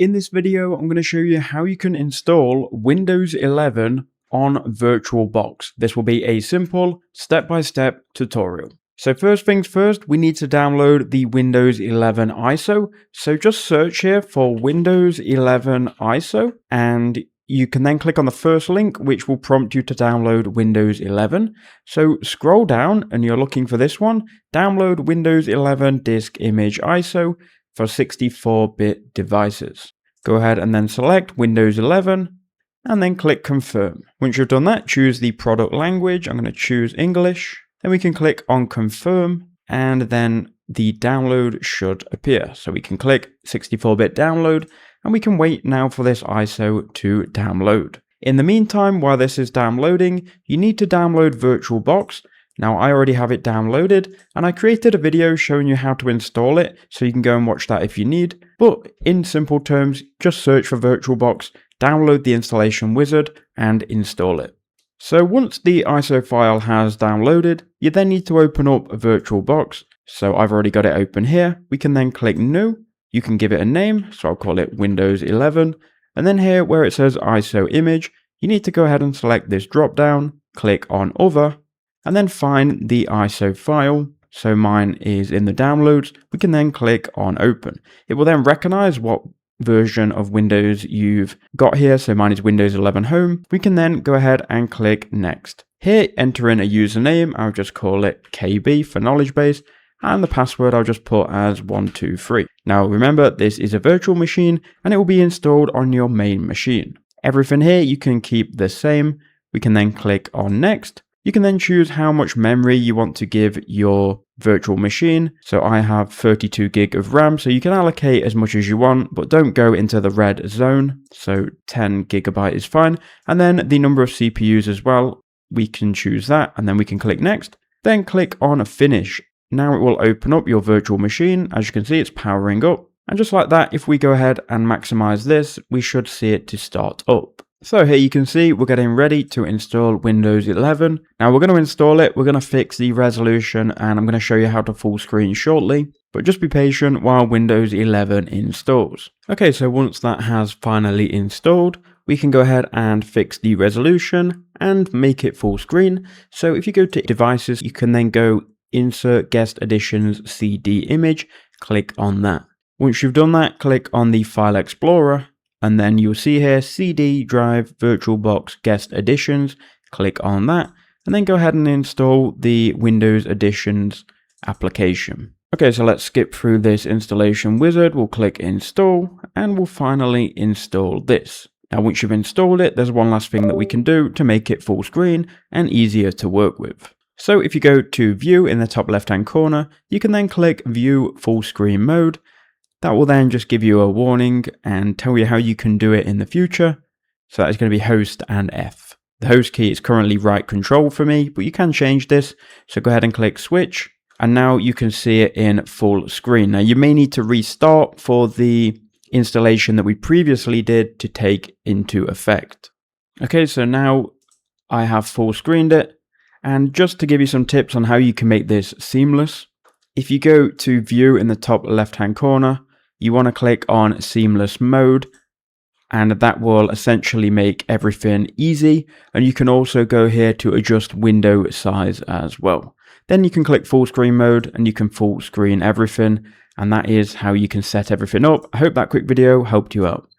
In this video, I'm going to show you how you can install Windows 11 on VirtualBox. This will be a simple step-by-step tutorial. So first things first, we need to download the Windows 11 ISO. So just search here for Windows 11 ISO, and you can then click on the first link, which will prompt you to download Windows 11. So scroll down and you're looking for this one, download Windows 11 disk image ISO for 64-bit devices. Go ahead and then select Windows 11 and then click confirm. Once you've done that, choose the product language. I'm going to choose English. Then we can click on confirm and then the download should appear. So we can click 64-bit download and we can wait now for this ISO to download. In the meantime, while this is downloading, you need to download VirtualBox. Now I already have it downloaded and I created a video showing you how to install it, so you can go and watch that if you need. But in simple terms, just search for VirtualBox, download the installation wizard and install it. So once the ISO file has downloaded, you then need to open up VirtualBox. So I've already got it open here. We can then click new. You can give it a name, so I'll call it Windows 11. And then here where it says ISO image, you need to go ahead and select this drop down, click on other, and then find the ISO file. So mine is in the downloads. We can then click on open. It will then recognize what version of Windows you've got here. So mine is Windows 11 Home. We can then go ahead and click next. Here, enter in a username. I'll just call it KB for KnowledgeBase. And the password I'll just put as 123. Now remember, this is a virtual machine and it will be installed on your main machine. Everything here you can keep the same. We can then click on next. You can then choose how much memory you want to give your virtual machine. So I have 32 gig of RAM, so you can allocate as much as you want, but don't go into the red zone. So 10 gigabyte is fine. And then the number of CPUs as well, we can choose that and then we can click next. Then click on finish. Now it will open up your virtual machine. As you can see, it's powering up. And just like that, if we go ahead and maximize this, we should see it to start up. So here you can see we're getting ready to install Windows 11. Now we're going to install it, we're going to fix the resolution, and I'm going to show you how to full screen shortly. But just be patient while Windows 11 installs. Okay, so once that has finally installed, we can go ahead and fix the resolution and make it full screen. So if you go to devices, you can then go insert guest additions CD image, click on that. Once you've done that, click on the file explorer. And then you'll see here, CD drive VirtualBox guest additions, click on that, and then go ahead and install the Windows Additions application. Okay, so let's skip through this installation wizard, we'll click install, and we'll finally install this. Now once you've installed it, there's one last thing that we can do to make it full screen and easier to work with. So if you go to view in the top left hand corner, you can then click view full screen mode. That will then just give you a warning and tell you how you can do it in the future. So that is going to be host and F. The host key is currently right control for me, but you can change this. So go ahead and click switch. And now you can see it in full screen. Now you may need to restart for the installation that we previously did to take into effect. Okay, so now I have full screened it. And just to give you some tips on how you can make this seamless, if you go to view in the top left hand corner, you want to click on seamless mode, and that will essentially make everything easy. And you can also go here to adjust window size as well. Then you can click full screen mode and you can full screen everything. And that is how you can set everything up. I hope that quick video helped you out.